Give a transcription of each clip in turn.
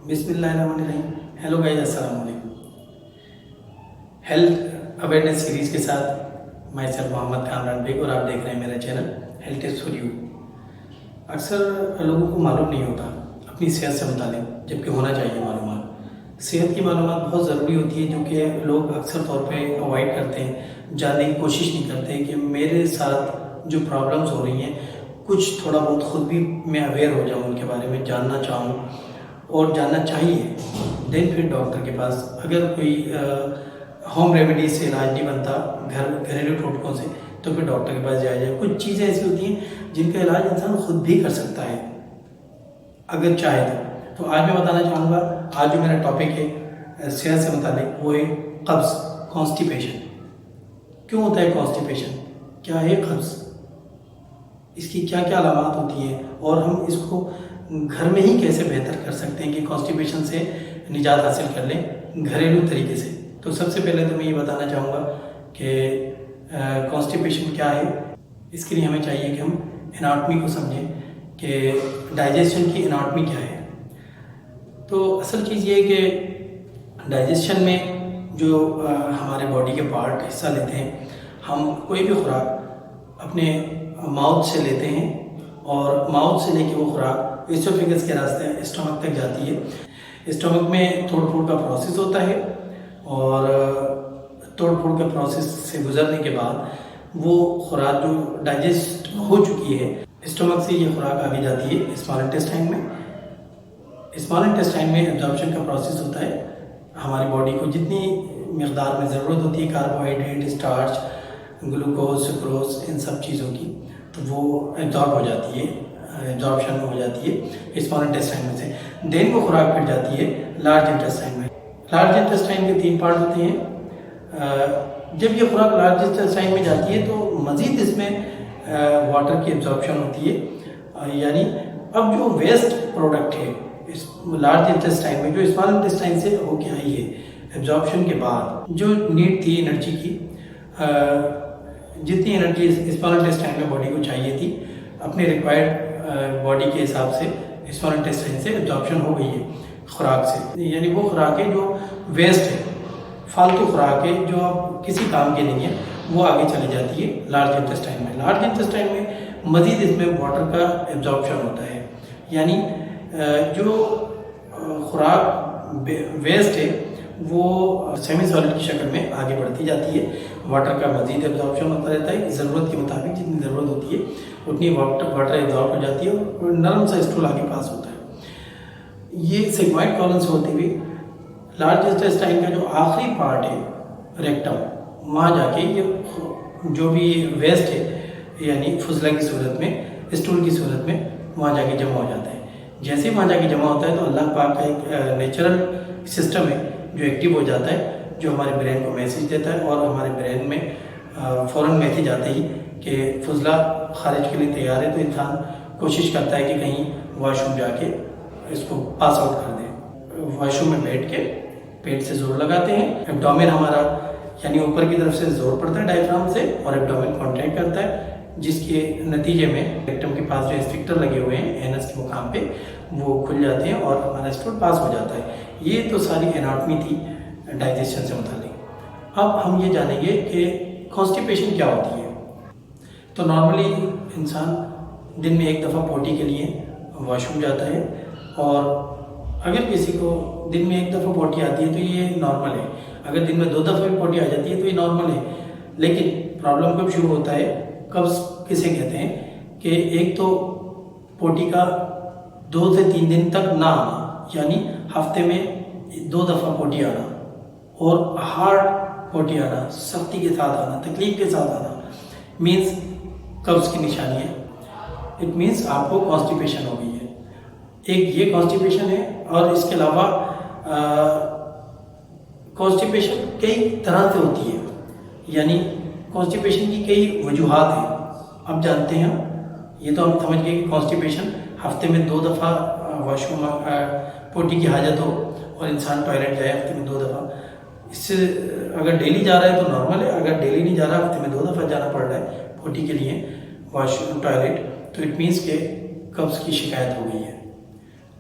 बिस्मिल्लाहिर्रहमानिर्रहीम। Hello guys, अस्सलाम वालेकुम। हेल्थ अवेयरनेस सीरीज़ के साथ मैं सर मोहम्मद कामरान बेग और आप देख रहे हैं मेरा channel health tips for you. अक्सर लोगों को मालूम नहीं होता अपनी सेहत से मुतालिक, जबकि होना चाहिए मालूमात। सेहत की मालूमात बहुत ज़रूरी होती है, जो कि लोग अक्सर तौर पे अवॉइड करते हैं, जानने की कोशिश नहीं करते कि मेरे साथ जो प्रॉब्लम्स हो रही हैं कुछ थोड़ा बहुत ख़ुद भी मैं अवेयर हो जाऊँ, उनके बारे में जानना चाहूँ और जानना चाहिए। देन फिर डॉक्टर के पास, अगर कोई होम रेमेडी से इलाज नहीं बनता, घरेलू टोटकों से, तो फिर डॉक्टर के पास जाया जाए। कुछ चीज़ें ऐसी होती हैं जिनका इलाज इंसान खुद भी कर सकता है अगर चाहे तो आज मैं बताना चाहूँगा, आज जो मेरा टॉपिक है सेहत से मुतालिक, वो है कब्ज़, कॉन्स्टिपेशन। क्यों होता है कॉन्स्टिपेशन, क्या है कब्ज़, इसकी क्या क्या अलामात होती हैं और हम इसको घर में ही कैसे बेहतर कर सकते हैं कि कॉन्स्टिपेशन से निजात हासिल कर लें घरेलू तरीके से। तो सबसे पहले तो मैं ये बताना चाहूँगा कि कॉन्स्टिपेशन क्या है। इसके लिए हमें चाहिए कि हम एनाटॉमी को समझें कि डाइजेशन की एनाटॉमी क्या है। तो असल चीज़ ये है कि डाइजेशन में जो हमारे बॉडी के पार्ट हिस्सा लेते हैं, हम कोई भी खुराक अपने माउथ से लेते हैं और माउथ से लेके वो खुराक एसोफेगस के रास्ते स्टमक तक जाती है। स्टमक में तोड़ फोड़ का प्रोसेस होता है और तोड़ फोड़ के प्रोसेस से गुजरने के बाद वो खुराक जो डाइजेस्ट हो चुकी है, स्टमक से ये खुराक आगे जाती है स्मॉल इंटेस्टाइन में। स्मॉल इंटेस्टाइन में एब्जॉर्प्शन का प्रोसेस होता है। हमारी बॉडी को जितनी मकदार में ज़रूरत होती है कार्बोहाइड्रेट, स्टार्च, ग्लूकोज, सुक्रोज, इन सब चीज़ों की, तो वो एब्जॉर्ब हो जाती है, एब्जॉर्प्शन हो जाती है स्मॉल इंटेस्टाइन में से। देन वो खुराक फिर जाती है लार्ज इंटेस्टाइन में। लार्ज इंटेस्टाइन के 3 पार्ट होते हैं। जब ये खुराक लार्ज इंटेस्टाइन में जाती है तो मज़ीद इसमें वाटर की एब्जॉर्प्शन होती है, यानी अब जो वेस्ट प्रोडक्ट है इस लार्ज इंटेस्टाइन में, जो स्मॉल इंटेस्टाइन से होके आई है, एब्जॉर्प्शन के बाद जो नीड थी एनर्जी की, जितनी एनर्जी स्मॉल इंटेस्टाइन में बॉडी को चाहिए थी, अपने रिक्वायर्ड बॉडी के हिसाब से स्मॉल इंटेस्टाइन से एब्जॉर्प्शन हो गई है खुराक से। यानी वो खुराक है जो वेस्ट है, फालतू खुराक है जो अब किसी काम के नहीं है, वो आगे चली जाती है लार्ज इंटेस्टाइन में। लार्ज इंटेस्टाइन में मज़ीद इसमें वाटर का एब्जॉर्प्शन होता है, यानी जो खुराक वेस्ट है वो सेमी सॉलिड की शक्ल में आगे बढ़ती जाती है। वाटर का मज़ीद एब्जॉर्प्शन होता रहता है, ज़रूरत के मुताबिक जितनी ज़रूरत होती है उतनी वाटर एब्जॉर्ब हो जाती है और नरम सा स्टूल आगे पास होता है। ये सिग्मॉइड कॉलन से होती हुई लार्ज इंटेस्टाइन का जो आखिरी पार्ट है रेक्टम, वहाँ जाके ये जो भी वेस्ट है यानी फुजला की सूरत में, स्टूल की सूरत में वहाँ जाके जमा हो जाता है। जैसे ही वहाँ जाके जमा होता है तो अल्लाह पाक का एक नेचुरल सिस्टम है जो एक्टिव हो जाता है, जो हमारे ब्रेन को मैसेज देता है और हमारे ब्रेन में फ़ौरन मैसेज आते ही कि फुजला खारिज के लिए तैयार है, तो इंसान कोशिश करता है कि कहीं वॉशरूम जाके इसको पास आउट कर दे। वॉशरूम में बैठ के पेट से जोर लगाते हैं, एब्डोमेन हमारा यानी ऊपर की तरफ से जोर पड़ता है डायफ्राम से और एब्डोमेन कॉन्ट्रैक्ट करता है, जिसके नतीजे में रेक्टम के पास जो स्फिंक्टर लगे हुए हैं एनस के मुकाम पे, वो खुल जाते हैं और हमारा स्टूल पास हो जाता है। ये तो सारी एनाटॉमी थी डाइजेशन से मुताल्लिक। अब हम ये जानेंगे कि कॉन्स्टिपेशन क्या होती है। तो नॉर्मली इंसान दिन में 1 दफ़ा पोटी के लिए वॉशरूम जाता है, और अगर किसी को दिन में 1 दफ़ा पोटी आती है तो ये नॉर्मल है। अगर दिन में 2 दफ़ा भी पोटी आ जाती है तो ये नॉर्मल है। लेकिन प्रॉब्लम कब शुरू होता है, कब्ज़ किसे कहते हैं, कि एक तो पोटी का 2 से 3 दिन तक ना आना, यानी हफ्ते में 2 दफ़ा पोटी आना और हार्ड पोटी आना, सख्ती के साथ आना, तकलीफ के साथ आना, मीन्स कब्ज़ की निशानी है। इट मीन्स आपको कॉन्स्टिपेशन हो गई है। एक ये कॉन्स्टिपेशन है, और इसके अलावा कॉन्स्टिपेशन कई तरह से होती है, यानी कॉन्स्टिपेशन की कई वजूहात हैं। अब जानते हैं, ये तो हम समझ गए कि कॉन्स्टिपेशन हफ्ते में 2 दफ़ा वॉशरूम पोटी की हाजत हो और इंसान टॉयलेट जाए हफ्ते में 2 दफ़ा। इससे अगर डेली जा रहा है तो नॉर्मल है, अगर डेली नहीं जा रहा, हफ्ते में 2 दफ़ा जाना पड़ रहा है पोटी के लिए वॉशरूम टॉयलेट, तो इट मीन्स के कब्ज़ की शिकायत हो गई है।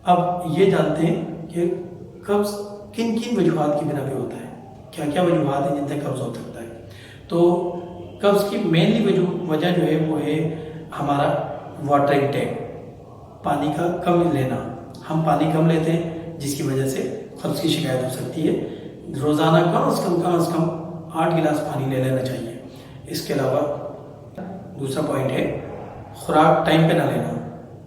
अब ये जानते हैं کہ قبض کن کن وجوہات کی بنا پہ ہوتا ہے، کیا کیا وجوہات ہیں جن سے قبض ہو سکتا ہے. تو قبض کی مینلی وجہ جو ہے وہ ہے ہمارا واٹر انٹیک، پانی کا کم لینا. ہم پانی کم لیتے ہیں جس کی وجہ سے قبض کی شکایت ہو سکتی ہے. روزانہ کم از کم 8 گلاس پانی لے لینا چاہیے. اس کے علاوہ دوسرا پوائنٹ ہے خوراک ٹائم پہ نہ لینا،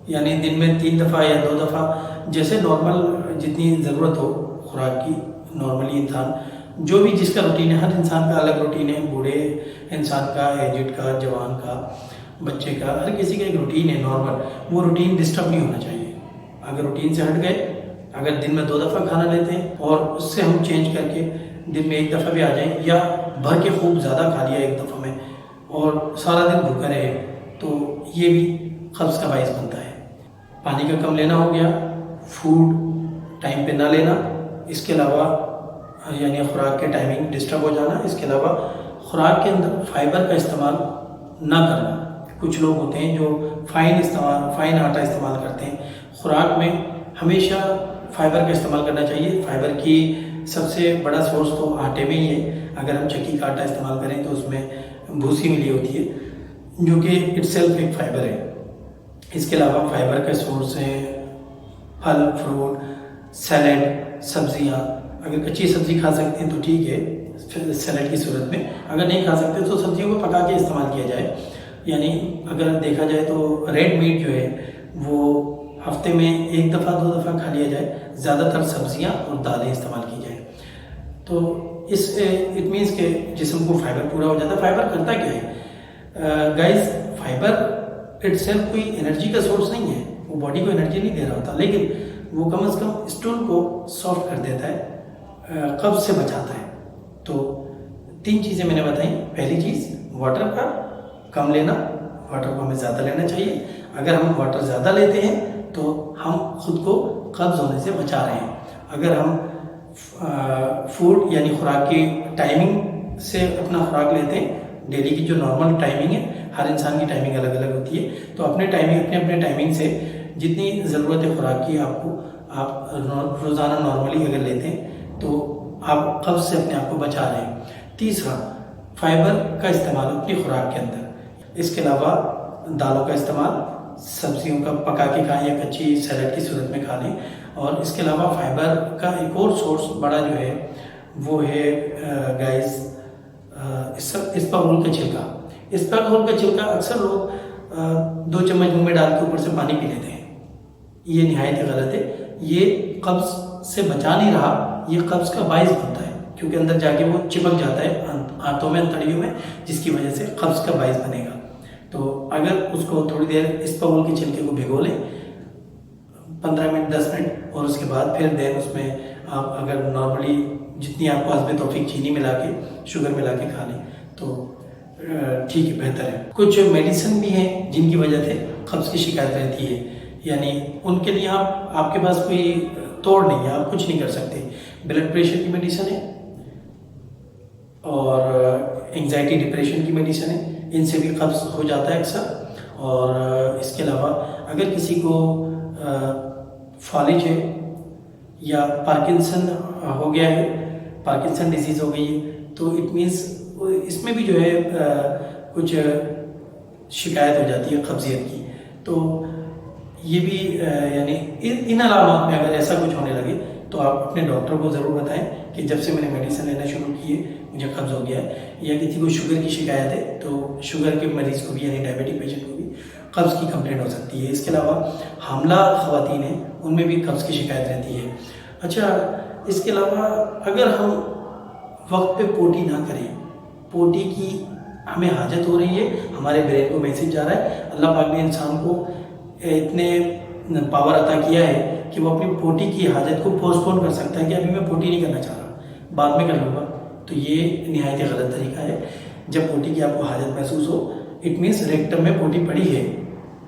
یعنی دن میں 3 دفعہ یا 2 دفعہ جیسے نارمل جتنی ضرورت ہو خوراک کی. نارملی انسان جو بھی جس کا روٹین ہے، ہر انسان کا الگ روٹین ہے، بوڑھے انسان کا، ایجڈ کا، جوان کا، بچے کا، ہر کسی کا ایک روٹین ہے نارمل. وہ روٹین ڈسٹرب نہیں ہونا چاہیے. اگر روٹین سے ہٹ گئے، اگر دن میں 2 دفعہ کھانا لیتے ہیں اور اس سے ہم چینج کر کے دن میں 1 دفعہ بھی آ جائیں، یا بھر کے خوب زیادہ کھا لیا 1 دفعہ میں اور سارا دن بھوکا رہے، تو یہ بھی قبض کا باعث بنتا ہے. پانی کا کم لینا ہو گیا، فوڈ ٹائم پہ نہ لینا، اس کے علاوہ یعنی خوراک کے ٹائمنگ ڈسٹرب ہو جانا. اس کے علاوہ خوراک کے اندر فائبر کا استعمال نہ کرنا. کچھ لوگ ہوتے ہیں جو فائن آٹا استعمال کرتے ہیں. خوراک میں ہمیشہ فائبر کا استعمال کرنا چاہیے. فائبر کی سب سے بڑا سورس تو آٹے میں ہی ہے. اگر ہم چکی کا آٹا استعمال کریں تو اس میں بھوسی ملی ہوتی ہے جو کہ اٹ سیلف ایک فائبر ہے. اس کے علاوہ فائبر کے سورس ہیں پھل فروٹ، سیلڈ، سبزیاں. اگر کچی سبزی کھا سکتے ہیں تو ٹھیک ہے سیلڈ کی صورت میں. اگر نہیں کھا سکتے تو سبزیوں کو پکا کے استعمال کیا جائے. یعنی اگر دیکھا جائے تو ریڈ میٹ جو ہے وہ ہفتے میں 1 دفعہ 2 دفعہ کھا لیا جائے. زیادہ تر سبزیاں اور دالیں استعمال کی جائیں. تو اس اٹ مینس کہ جسم کو فائبر پورا ہو جاتا ہے. فائبر کرتا کیا ہے گائز؟ فائبر اٹ سیلف کوئی انرجی کا سورس نہیں ہے، وہ باڈی کو انرجی نہیں دے رہا ہوتا، لیکن وہ کم از کم اسٹول کو سافٹ کر دیتا ہے، قبض سے بچاتا ہے. تو 3 چیزیں میں نے بتائیں. پہلی چیز واٹر کا کم لینا، واٹر کو ہمیں زیادہ لینا چاہیے. اگر ہم واٹر زیادہ لیتے ہیں تو ہم خود کو قبض ہونے سے بچا رہے ہیں. اگر ہم فوڈ یعنی خوراک کی ٹائمنگ سے اپنا خوراک لیتے ہیں، ڈیلی کی جو نارمل ٹائمنگ ہے، ہر انسان کی ٹائمنگ الگ الگ ہوتی ہے، تو اپنے ٹائمنگ سے جتنی ضرورت ہے خوراک کی آپ روزانہ نارملی اگر لیتے ہیں تو آپ قبض سے اپنے آپ کو بچا رہے ہیں. تیسرا، فائبر کا استعمال اپنی خوراک کے اندر. اس کے علاوہ دالوں کا استعمال، سبزیوں کا پکا کے کھائیں یا کچی سیلڈ کی صورت میں کھا لیں. اور اس کے علاوہ فائبر کا ایک اور سورس بڑا جو ہے وہ ہے گائز اسپاغول کا چھلکا. اسپاغول کا چھلکا اکثر لوگ 2 چمچ منہ میں ڈال کے اوپر سے پانی پی لیتے ہیں. یہ نہایت غلط ہے. یہ قبض سے بچا نہیں رہا، یہ قبض کا باعث بنتا ہے، کیونکہ اندر جا کے وہ چپک جاتا ہے آنتوں میں، انتڑیوں میں، جس کی وجہ سے قبض کا باعث بنے گا. تو اگر اس کو تھوڑی دیر اسپاغول کے چھلکے کو بھگو لیں 15 منٹ 10 منٹ، اور اس کے بعد پھر دین اس میں آپ اگر نارملی جتنی آپ کو حسب توفیق چینی ملا کے، شوگر ملا کے کھا لیں تو ٹھیک ہے، بہتر ہے. کچھ میڈیسن بھی ہیں جن کی وجہ سے قبض کی شکایت رہتی ہے، یعنی ان کے لیے آپ کے پاس کوئی توڑ نہیں ہے، آپ کچھ نہیں کر سکتے. بلڈ پریشر کی میڈیسن ہے اور انگزائٹی ڈپریشن کی میڈیسن ہے، ان سے بھی قبض ہو جاتا ہے اکثر. اور اس کے علاوہ اگر کسی کو فالج ہے یا پارکنسن ہو گیا ہے، پارکنسن ڈیزیز ہو گئی ہے، تو اٹ مینس اس میں بھی جو ہے کچھ شکایت ہو جاتی ہے قبضیت کی. تو یہ بھی یعنی ان علامات میں اگر ایسا کچھ ہونے لگے تو آپ اپنے ڈاکٹر کو ضرور بتائیں کہ جب سے میں نے میڈیسن لینا شروع کی ہے مجھے قبض ہو گیا ہے. یا کسی کو شوگر کی شکایت ہے تو شوگر کے مریض کو بھی یعنی ڈائبٹک پیشنٹ کو بھی قبض کی کمپلینٹ ہو سکتی ہے. اس کے علاوہ حاملہ خواتین ہیں، ان میں بھی قبض کی شکایت رہتی ہے. اچھا، اس کے علاوہ اگر ہم وقت پہ پوٹی نہ کریں، پوٹی کی ہمیں حاجت ہو رہی ہے، ہمارے برین کو میسیج جا رہا ہے، اللہ پاک نے انسان کو اتنے پاور عطا کیا ہے کہ وہ اپنی پوٹی کی حاجت کو پوسٹ پون کر سکتا ہے کہ ابھی میں پوٹی نہیں کرنا چاہ رہا، بعد میں کر لوں گا. تو یہ نہایت غلط طریقہ ہے. جب پوٹی کی آپ کو حاجت محسوس ہو، اٹ مینس ریکٹم میں پوٹی پڑی ہے،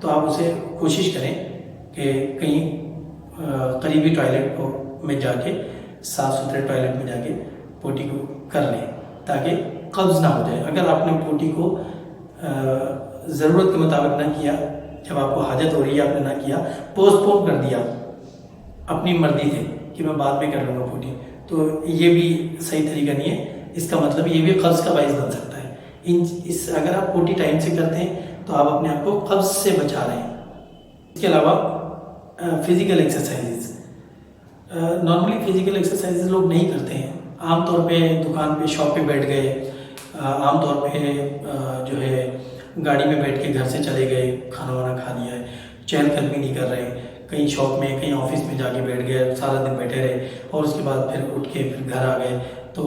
تو آپ اسے کوشش کریں کہ کہیں قریبی ٹوائلٹ میں جا کے، صاف ستھرے ٹوائلٹ میں جا کے پوٹی کو کر لیں تاکہ قبض نہ ہو جائے. اگر آپ نے پوٹی کو ضرورت کے مطابق نہ کیا، جب آپ کو حاجت ہو رہی ہے آپ نے نہ کیا، پوسٹ پون کر دیا اپنی مرضی سے کہ मैं बाद में कर लूँगा पोटी, तो ये भी सही तरीका नहीं है। इसका मतलब ये भी कब्ज़ का बाइस बन सकता है। अगर आप पोटी टाइम से करते हैं तो आप अपने आप को कब्ज़ से बचा रहे हैं। इसके अलावा physical exercises, normally physical exercises लोग नहीं करते हैं। आमतौर पे दुकान पे शॉप पे बैठ गए, आमतौर पे जो है गाड़ी में बैठ के घर से चले गए, खाना वाना खा लिया है, चहलकदमी नहीं कर रहे, कहीं शॉप में कहीं ऑफिस में जाके बैठ गए, सारा दिन बैठे रहे और उसके बाद फिर उठ के फिर घर आ गए, तो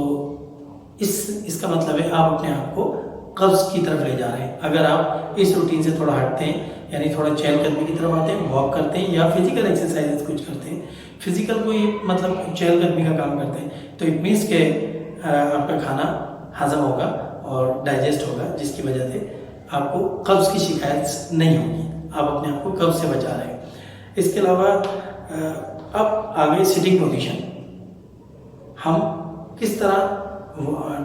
इसका मतलब है आप अपने आप को कब्ज़ की तरफ ले जा रहे हैं। अगर आप इस रूटीन से थोड़ा हटते हैं, यानी थोड़ा चहलकदमी की तरफ आते हैं, वॉक करते हैं या फिजिकल एक्सरसाइजेज कुछ करते हैं, फिजिकल कोई मतलब चहलकदमी का काम करते हैं, तो इट मीन्स के आपका खाना हजम होगा और डाइजेस्ट होगा, जिसकी वजह से आपको कब्ज़ की शिकायत नहीं होगी। आप अपने आप को कब्ज़ से बचा रहे हैं। इसके अलावा अब आगे सिटिंग पोजीशन, हम किस तरह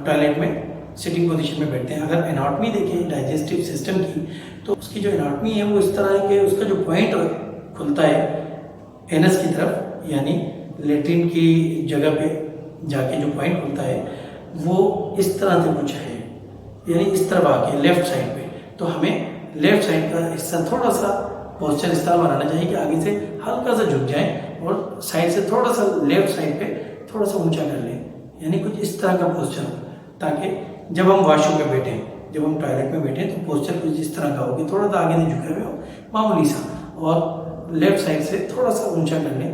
टॉयलेट में सिटिंग पोजीशन में बैठते हैं। अगर एनाटॉमी देखें डाइजेस्टिव सिस्टम की, तो उसकी जो एनाटॉमी है वो इस तरह है कि उसका जो पॉइंट खुलता है एनस की तरफ, यानी लेट्रिन की जगह पे जाके जो पॉइंट खुलता है वो इस तरह से कुछ है, यानी इस तरफ आके लेफ्ट साइड पे। तो हमें लेफ्ट साइड का हिस्सा थोड़ा सा पोस्चर इस तरह बनाना चाहिए कि आगे से हल्का सा झुक जाए और साइड से थोड़ा सा लेफ्ट साइड पे थोड़ा सा ऊंचा कर लें, यानी कुछ इस तरह का पोस्चर हो, ताकि जब हम वॉशरूम में बैठें, जब हम टॉयलेट में बैठें तो पोस्चर कुछ इस तरह का हो कि थोड़ा सा आगे से झुके हुए हो, मामूली सा, और लेफ्ट साइड से थोड़ा सा ऊंचा कर लें,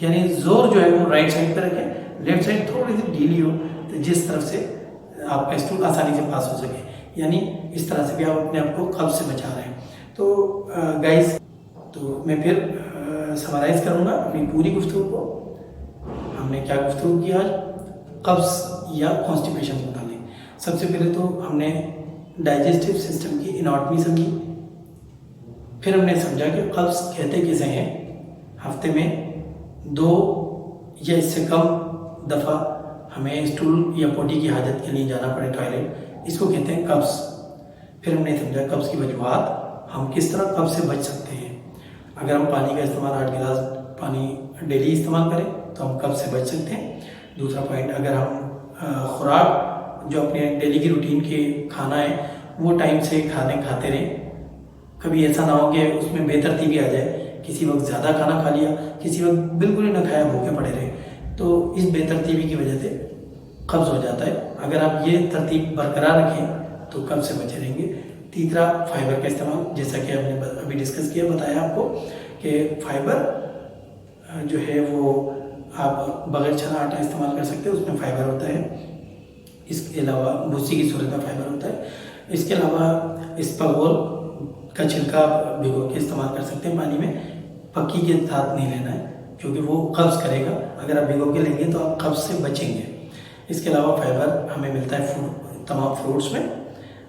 यानी जोर जो है वो राइट साइड पर रखें, लेफ्ट साइड थोड़ी सी ढीली हो, तो जिस तरफ से आपका स्टूल आसानी से पास हो सके, यानी इस तरह से भी आप अपने आप को कब्ज़ से बचा रहे हैं। तो गाइस, तो मैं फिर समराइज़ करूँगा अपनी पूरी गुफ्तगू को। हमने क्या गुफ्तगू की आज कब्ज़ या कॉन्स्टिपेशन के मुताबिक। सबसे पहले तो हमने डाइजेस्टिव सिस्टम की एनाटॉमी समझी, फिर हमने समझा कि कब्ज़ कहते किसे हैं। हफ्ते में 2 या इससे कम दफ़ा हमें स्टूल या पोटी की हाजत के लिए जाना पड़े टॉयलेट, इसको कहते हैं कब्ज़। फिर हमने समझा कब्ज़ की वजूहात, हम किस तरह कब्ज़ से बच सकते हैं। अगर हम पानी का इस्तेमाल 8 गिलास पानी डेली इस्तेमाल करें तो हम कब्ज़ से बच सकते हैं। दूसरा पॉइंट, अगर हम खुराक जो अपने डेली की रूटीन के खाना है वो टाइम से खाते रहें, कभी ऐसा ना हो कि उसमें बेतरतीबी आ जाए, किसी वक्त ज़्यादा खाना खा लिया, किसी वक्त बिल्कुल ही ना खाया, भूखे पड़े रहे, तो इस बेतरतीबी की वजह से कब्ज़ हो जाता है। अगर आप ये तरतीब बरकरार रखें तो कब्ज़ से बचे रहेंगे। तीसरा, फाइबर का इस्तेमाल, जैसा कि हमने अभी डिस्कस किया, बताया आपको कि फाइबर जो है वो आप बगैर चना आटा इस्तेमाल कर सकते हैं, उसमें फाइबर होता है। इसके अलावा भूसी की सूरत में फाइबर होता है। इसके अलावा इसबगोल का छिलका भिगो के इस्तेमाल कर सकते हैं पानी में, पक्की के साथ नहीं लेना है क्योंकि वो कब्ज़ करेगा। अगर आप भिगो के लेंगे तो आप कब्ज़ से बचेंगे। इसके अलावा फाइबर हमें मिलता है तमाम फ्रूट्स में,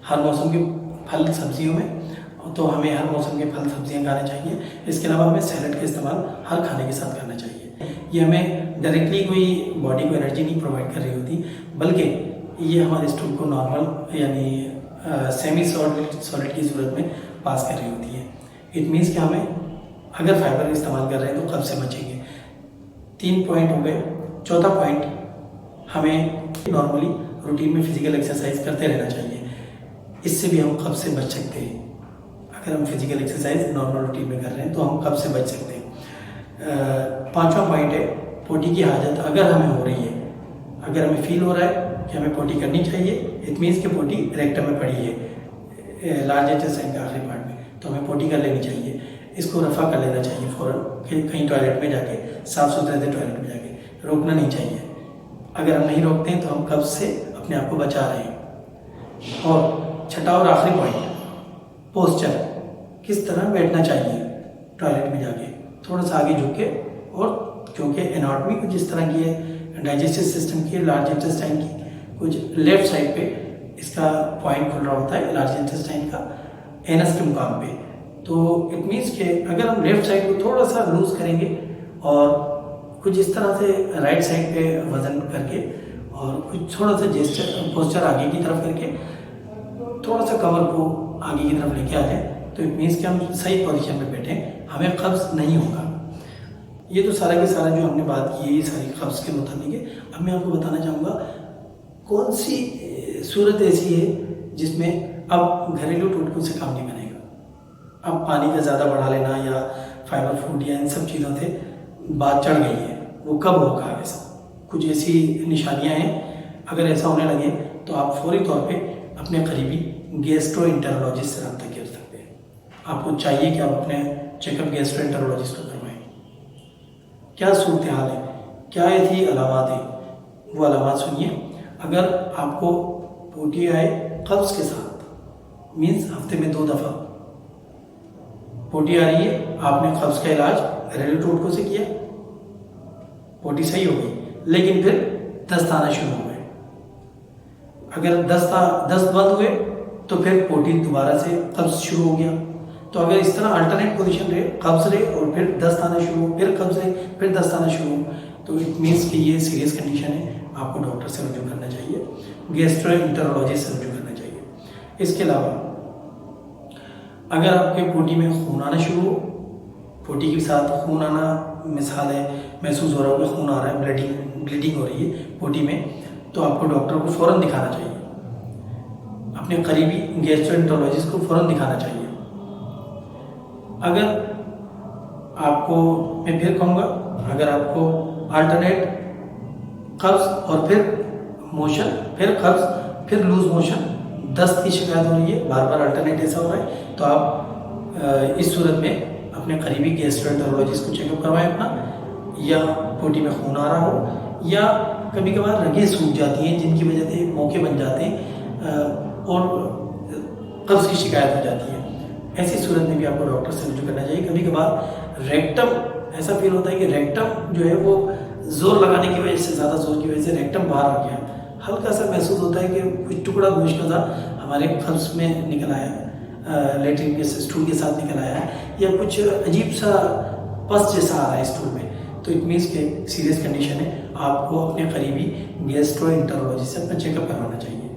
हर मौसम के फल सब्जियों में, तो हमें हर मौसम के फल सब्जियां खाने चाहिए। इसके अलावा हमें सैलड का इस्तेमाल हर खाने के साथ करना चाहिए। ये हमें डायरेक्टली कोई बॉडी को एनर्जी नहीं प्रोवाइड कर रही होती, बल्कि ये हमारे स्टूल को नॉर्मल यानी सेमी सॉलिड की सूरत में पास कर रही होती है। इट मीन्स कि हमें अगर फाइबर इस्तेमाल कर रहे हैं तो कब्ज़ से बचेंगे। 3 पॉइंट हो गए। चौथा पॉइंट, हमें नॉर्मली रूटीन में फिजिकल एक्सरसाइज करते रहना चाहिए, इससे भी हम कब्ज़ से बच सकते हैं। अगर हम फिजिकल एक्सरसाइज नॉर्मल रूटीन में कर रहे हैं तो हम कब्ज़ से बच सकते हैं। 5वां पॉइंट है पोटी की हाजत अगर हमें हो रही है, अगर हमें फील हो रहा है कि हमें पोटी करनी चाहिए, इट मीन्स कि पोटी रेक्टम में पड़ी है, लार्ज इंटेस्टाइन के आखिरी पार्ट में, तो हमें पोटी कर लेनी चाहिए। इसको रफ़ा कर लेना चाहिए फ़ौरन, कहीं टॉयलेट में जाके, साफ़ सुथरे से टॉयलेट में जाके, रोकना नहीं चाहिए। अगर हम नहीं रोकते हैं तो हम कब्ज़ से अपने आप को बचा रहे हैं। और छठा और आखिरी पॉइंट, पोस्चर, किस तरह बैठना चाहिए टॉयलेट में जाके, थोड़ा सा आगे झुक के, और क्योंकि एनाटॉमी कुछ इस तरह की है डाइजेस्टिव सिस्टम की, लार्ज इंटेस्टाइन की, कुछ लेफ्ट साइड पे इसका पॉइंट खुल रहा होता है लार्ज इंटेस्टाइन का एनस के मुकाम पे। तो इट मीन्स कि अगर हम लेफ्ट साइड को थोड़ा सा लूज करेंगे और कुछ इस तरह से राइट साइड पे वजन करके और कुछ थोड़ा सा जेस्चर पोस्चर आगे की तरफ करके थोड़ा सा कमर को आगे की तरफ लेके आ जाए, तो इट मीन्स कि हम सही पोजीशन पे बैठे, हमें कब्ज़ नहीं होगा। یہ تو سارا کے سارا جو ہم نے بات کی ہے یہ ساری قبض کے متعلق ہے. اب میں آپ کو بتانا چاہوں گا کون سی صورت ایسی ہے جس میں اب گھریلو ٹوٹکوں سے کام نہیں بنے گا. اب پانی کا زیادہ بڑھا لینا یا فائبر فوڈ یا ان سب چیزوں سے بات چڑھ گئی ہے، وہ کب ہوگا؟ ایسا کچھ ایسی نشانیاں ہیں، اگر ایسا ہونے لگے تو آپ فوری طور پہ اپنے قریبی گیسٹرو انٹرولوجسٹ سے رابطہ کر سکتے ہیں. آپ کو چاہیے کہ آپ اپنے چیک اپ گیسٹرو انٹرولوجسٹ کو کروائیں. کیا صورتحال ہے، کیا ایسی علامات ہیں، وہ علامات سنیے. اگر آپ کو پوٹی آئے قبض کے ساتھ، مینس ہفتے میں 2 دفعہ پوٹی آ رہی ہے، آپ نے قبض کا علاج گھریلو ٹوٹکوں سے کیا، پوٹی صحیح ہو گئی، لیکن پھر دست آنا شروع ہو گئے. اگر دست بند ہوئے تو پھر پوٹی دوبارہ سے قبض شروع ہو گیا. تو اگر اس طرح الٹرنیٹ پوزیشن رہے، قبض رہے اور پھر دست آنا شروع ہو، پھر قبض رہے پھر دست آنا شروع ہو، تو اٹ مینس کہ یہ سیریس کنڈیشن ہے. آپ کو ڈاکٹر سے رجوع کرنا چاہیے، گیسٹرو انٹرولوجسٹ سے رجوع کرنا چاہیے. اس کے علاوہ اگر آپ کے پوٹی میں خون آنا شروع ہو، پوٹی کے ساتھ خون آنا مثال ہے، محسوس ہو رہا ہو کہ خون آ رہا ہے، بلیڈنگ ہو رہی ہے پوٹی میں، تو آپ کو ڈاکٹر کو فوراً دکھانا چاہیے، اپنے قریبی گیسٹرو انٹرولوجسٹ کو فوراً دکھانا چاہیے. اگر آپ کو، میں پھر کہوں گا، اگر آپ کو آلٹرنیٹ قبض اور پھر موشن، پھر قبض، پھر لوز موشن، دست کی شکایت ہو رہی ہے، بار بار الٹرنیٹ ایسا ہو رہا ہے، تو آپ اس صورت میں اپنے قریبی گیسٹرو انٹرولوجسٹ کو چیک اپ کروائیں اپنا. یا پوٹی میں خون آ رہا ہو، یا کبھی کبھار رگیں سوکھ جاتی ہیں جن کی وجہ سے موقع بن جاتے ہیں اور قبض کی شکایت ہو جاتی ہے. ایسی صورت میں بھی آپ کو ڈاکٹر سے رجوع کرنا چاہیے. کبھی کبھار ریکٹم ایسا فیل ہوتا ہے کہ ریکٹم جو ہے وہ زور لگانے کی وجہ سے، زیادہ زور کی وجہ سے ریکٹم باہر آ گیا، ہلکا سا محسوس ہوتا ہے کہ کچھ ٹکڑا گوشت کا ہمارے قبض میں نکل آیا، لیٹرین کے اسٹول کے ساتھ نکل آیا ہے، یا کچھ عجیب سا پس جیسا آ رہا ہے اسٹول میں، تو اٹ مینس کہ سیریس کنڈیشن ہے. آپ کو اپنے قریبی گیسٹرو انٹرولوجسٹ سے اپنا چیک اپ کروانا چاہیے.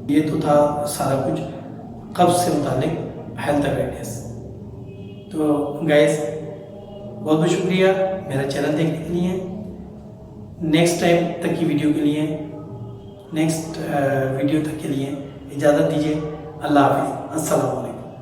یہ تو تھا سارا کچھ قبض سے متعلق ہیلتھ اویئرنیس. تو گائز بہت بہت شکریہ میرا چینل دیکھنے کے لیے. نیکسٹ ٹائم تک کی ویڈیو کے لیے، نیکسٹ ویڈیو تک کے لیے اجازت دیجیے. اللہ حافظ، السلام علیکم.